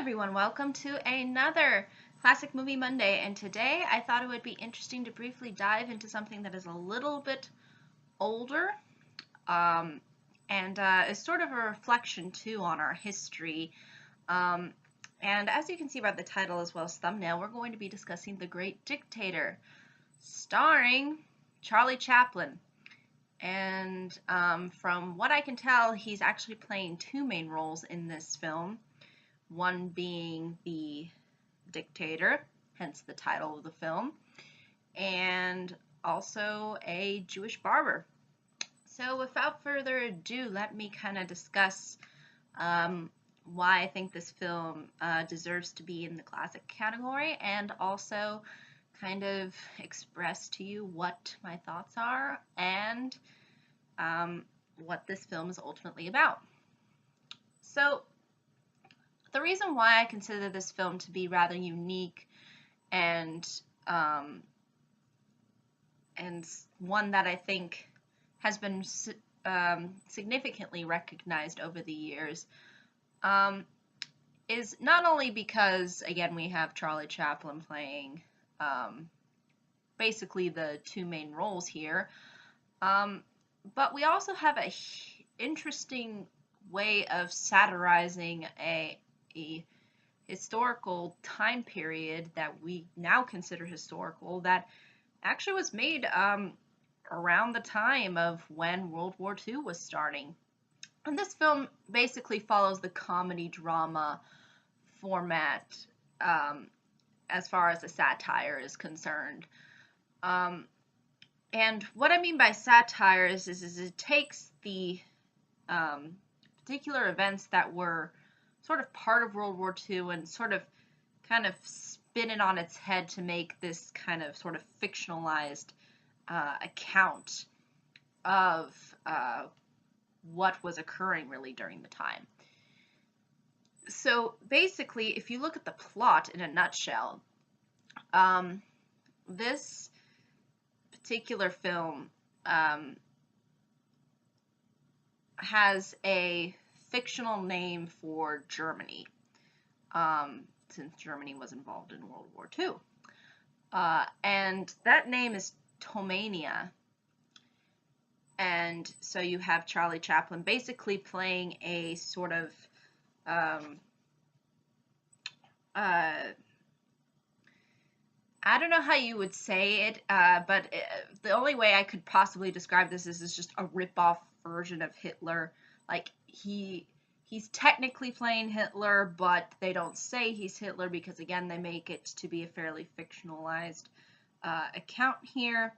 everyone, welcome to another Classic Movie Monday, and today I thought it would be interesting to briefly dive into something that is a little bit older, um, and is sort of a reflection too on our history. Um, and as you can see by the title as well as thumbnail, we're going to be discussing The Great Dictator, starring Charlie Chaplin. And from what I can tell, he's actually playing two main roles in this film. One being the dictator, hence the title of the film, and also a Jewish barber. So without further ado, let me kind of discuss why I think this film deserves to be in the classic category, and also kind of express to you what my thoughts are and what this film is ultimately about. So the reason why I consider this film to be rather unique and one that I think has been significantly recognized over the years is not only because, again, we have Charlie Chaplin playing basically the two main roles here, but we also have a interesting way of satirizing a historical time period that we now consider historical that actually was made around the time of when World War II was starting. And this film basically follows the comedy drama format as far as the satire is concerned. And what I mean by satire is it takes the particular events that were sort of part of World War II and sort of kind of spin it on its head to make this kind of sort of fictionalized account of what was occurring really during the time. So basically, if you look at the plot in a nutshell, this particular film has a fictional name for Germany, since Germany was involved in World War II. And that name is Tomania. And so you have Charlie Chaplin basically playing a sort of I don't know how you would say it, but the only way I could possibly describe this is just a rip-off version of Hitler. Like, he's technically playing Hitler, but they don't say he's Hitler because, again, they make it to be a fairly fictionalized account here.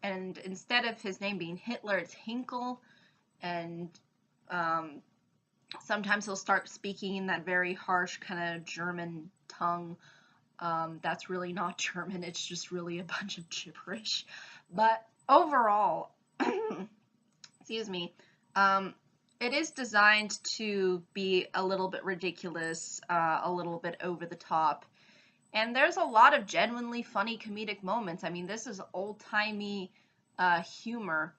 And instead of his name being Hitler, it's Hinkle, and sometimes he'll start speaking in that very harsh kind of German tongue. That's really not German, it's just really a bunch of gibberish. But overall, excuse me, it is designed to be a little bit ridiculous, a little bit over the top. And there's a lot of genuinely funny comedic moments. I mean, this is old-timey humor.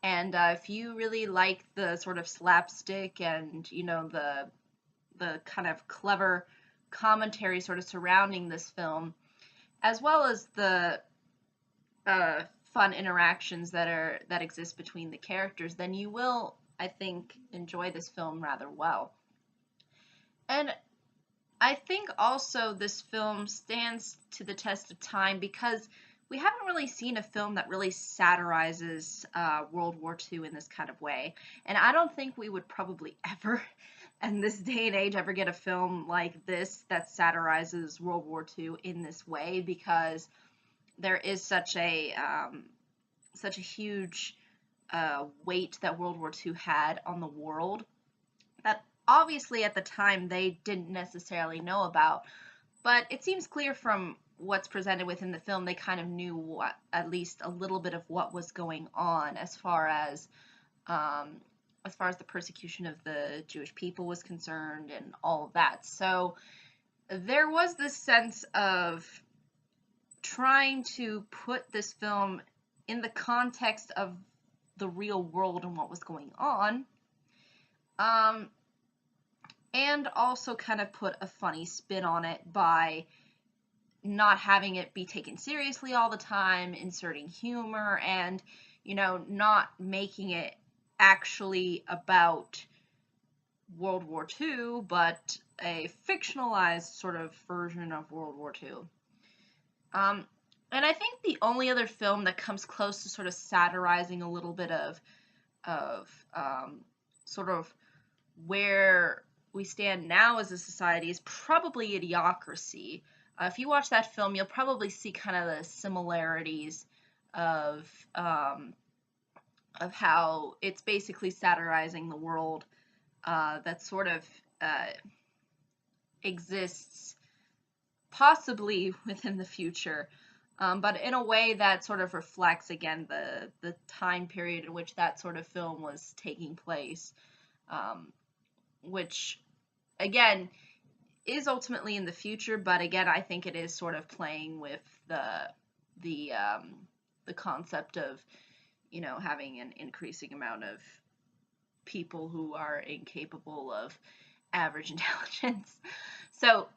And if you really like the sort of slapstick and, you know, the kind of clever commentary sort of surrounding this film, as well as the fun interactions that exist between the characters, then you will, I think, enjoy this film rather well. And I think also this film stands to the test of time because we haven't really seen a film that really satirizes World War II in this kind of way. And I don't think we would probably ever, in this day and age, ever get a film like this that satirizes World War II in this way, because there is such a huge weight that World War II had on the world that obviously at the time they didn't necessarily know about. But it seems clear from what's presented within the film, they kind of knew at least a little bit of what was going on as far as the persecution of the Jewish people was concerned and all of that. So there was this sense of trying to put this film in the context of the real world and what was going on. and also kind of put a funny spin on it by not having it be taken seriously all the time, inserting humor, and, not making it actually about World War II, but a fictionalized sort of version of World War II. And I think the only other film that comes close to sort of satirizing a little bit of sort of where we stand now as a society is probably Idiocracy. If you watch that film, you'll probably see kind of the similarities of how it's basically satirizing the world that sort of exists possibly within the future, but in a way that sort of reflects, again, the time period in which that sort of film was taking place, which, again, is ultimately in the future, but again, I think it is sort of playing with the concept of, having an increasing amount of people who are incapable of average intelligence. So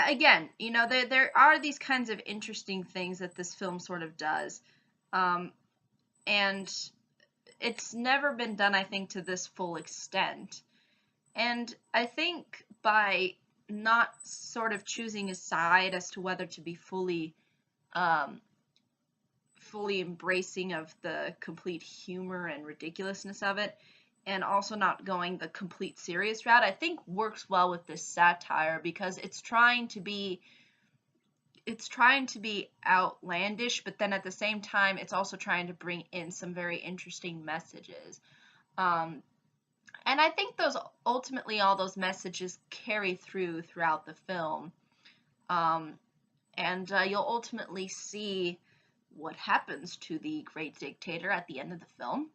again, there are these kinds of interesting things that this film sort of does, and it's never been done, I think, to this full extent. And I think by not sort of choosing a side as to whether to be fully embracing of the complete humor and ridiculousness of it, and also not going the complete serious route, I think works well with this satire, because it's trying to be outlandish, but then at the same time it's also trying to bring in some very interesting messages. And I think all those messages carry throughout the film. And you'll ultimately see what happens to the great dictator at the end of the film.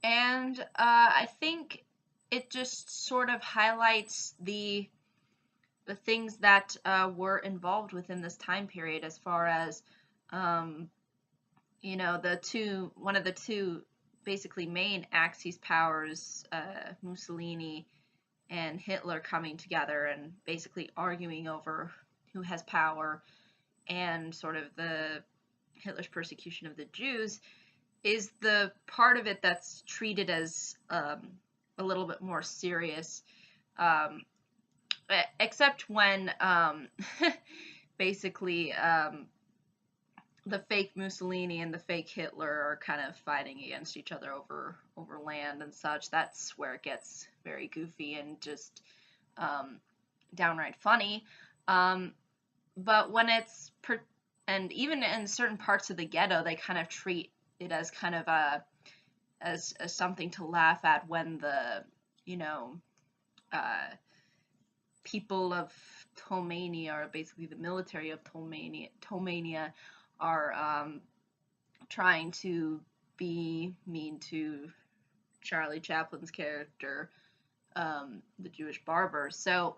And I think it just sort of highlights the things that were involved within this time period, as far as one of the two basically main Axis powers, Mussolini and Hitler, coming together and basically arguing over who has power, and sort of Hitler's persecution of the Jews is the part of it that's treated as a little bit more serious, except when basically the fake Mussolini and the fake Hitler are kind of fighting against each other over land and such. That's where it gets very goofy and just downright funny. But when and even in certain parts of the ghetto, they kind of treat it as kind of as something to laugh at, when the people of Tomania, or basically the military of Tomania, are trying to be mean to Charlie Chaplin's character, the Jewish barber. So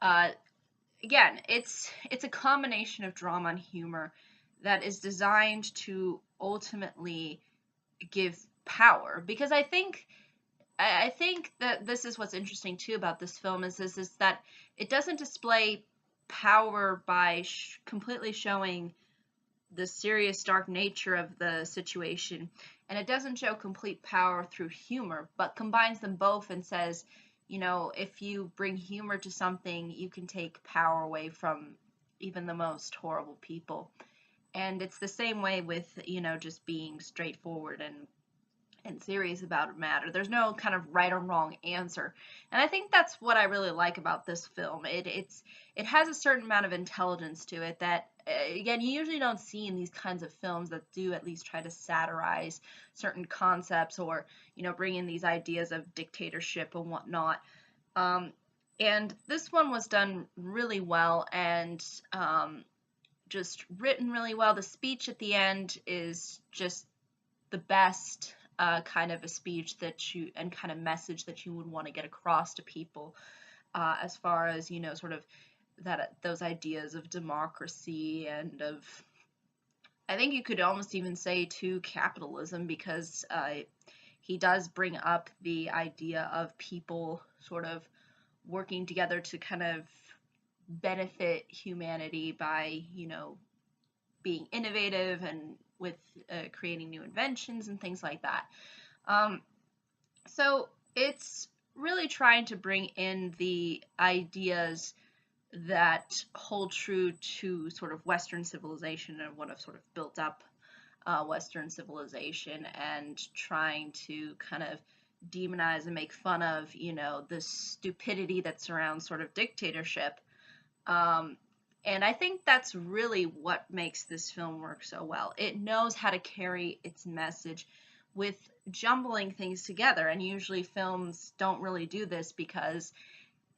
again, it's a combination of drama and humor that is designed to ultimately give power, because I think that this is what's interesting too about this film, is that it doesn't display power by completely showing the serious, dark nature of the situation, and it doesn't show complete power through humor, but combines them both and says, if you bring humor to something, you can take power away from even the most horrible people. And it's the same way with, just being straightforward and serious about a matter. There's no kind of right or wrong answer. And I think that's what I really like about this film. It has a certain amount of intelligence to it that, again, you usually don't see in these kinds of films that do at least try to satirize certain concepts, or, bring in these ideas of dictatorship and whatnot. And this one was done really well, and just written really well. The speech at the end is just the best kind of a speech and kind of message that you would want to get across to people, as far as, sort of those ideas of democracy and of, I think you could almost even say, to capitalism, because he does bring up the idea of people sort of working together to kind of benefit humanity by, you know, being innovative and with creating new inventions and things like that. So it's really trying to bring in the ideas that hold true to sort of Western civilization and what have sort of built up Western civilization, and trying to kind of demonize and make fun of, you know, the stupidity that surrounds sort of dictatorship. And I think that's really what makes this film work so well. It knows how to carry its message with jumbling things together, and usually films don't really do this because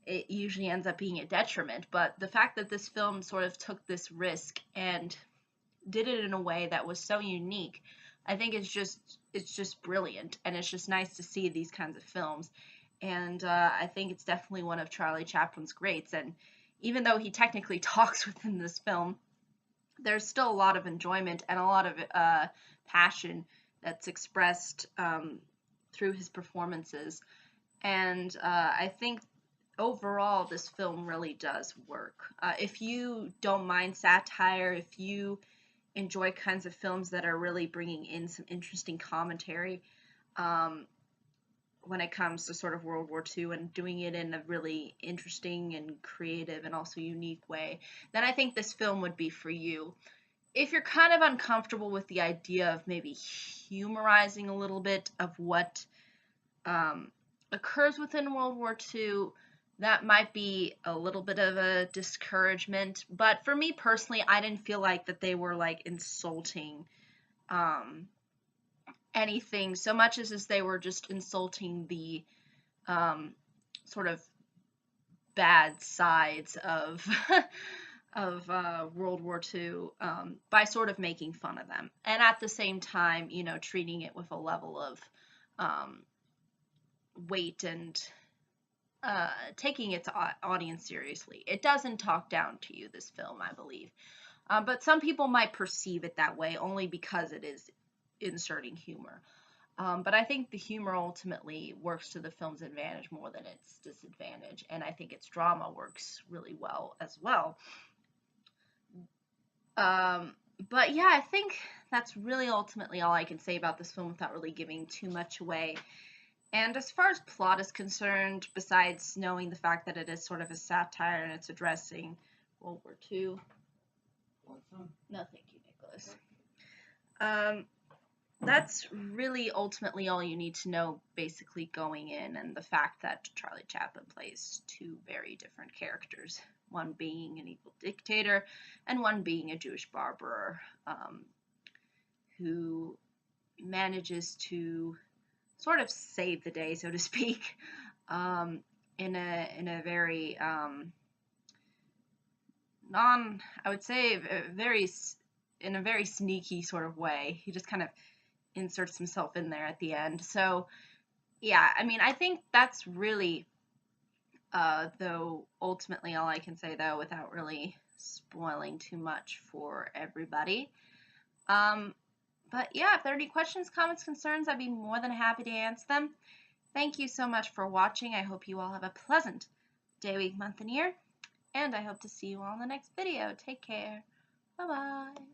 it usually ends up being a detriment. But the fact that this film sort of took this risk and did it in a way that was so unique, I think it's just brilliant, and it's just nice to see these kinds of films. And I think it's definitely one of Charlie Chaplin's greats. And even though he technically talks within this film, there's still a lot of enjoyment and a lot of passion that's expressed through his performances. And I think overall this film really does work. If you don't mind satire, if you enjoy kinds of films that are really bringing in some interesting commentary when it comes to sort of World War II and doing it in a really interesting and creative and also unique way, then I think this film would be for you. If you're kind of uncomfortable with the idea of maybe humorizing a little bit of what occurs within World War II, that might be a little bit of a discouragement. But for me personally, I didn't feel like that they were like insulting anything so much as they were just insulting the sort of bad sides of of World War II by sort of making fun of them, and at the same time, you know, treating it with a level of weight and taking its audience seriously. It doesn't talk down to you, this film, I believe. But some people might perceive it that way only because it is inserting humor. But I think the humor ultimately works to the film's advantage more than its disadvantage, and I think its drama works really well as well. But yeah, I think that's really ultimately all I can say about this film without really giving too much away. And as far as plot is concerned, besides knowing the fact that it is sort of a satire and it's addressing World War II. Want some? No, thank you, Nicholas. That's really ultimately all you need to know basically going in, and the fact that Charlie Chaplin plays two very different characters, one being an evil dictator and one being a Jewish barber who manages to sort of save the day, so to speak, in a very I would say in a very sneaky sort of way. He just kind of inserts himself in there at the end. So yeah, I mean, I think that's really though ultimately all I can say, though, without really spoiling too much for everybody. But yeah, if there are any questions, comments, concerns, I'd be more than happy to answer them. Thank you so much for watching. I hope you all have a pleasant day, week, month, and year, and I hope to see you all in the next video. Take care. Bye-bye.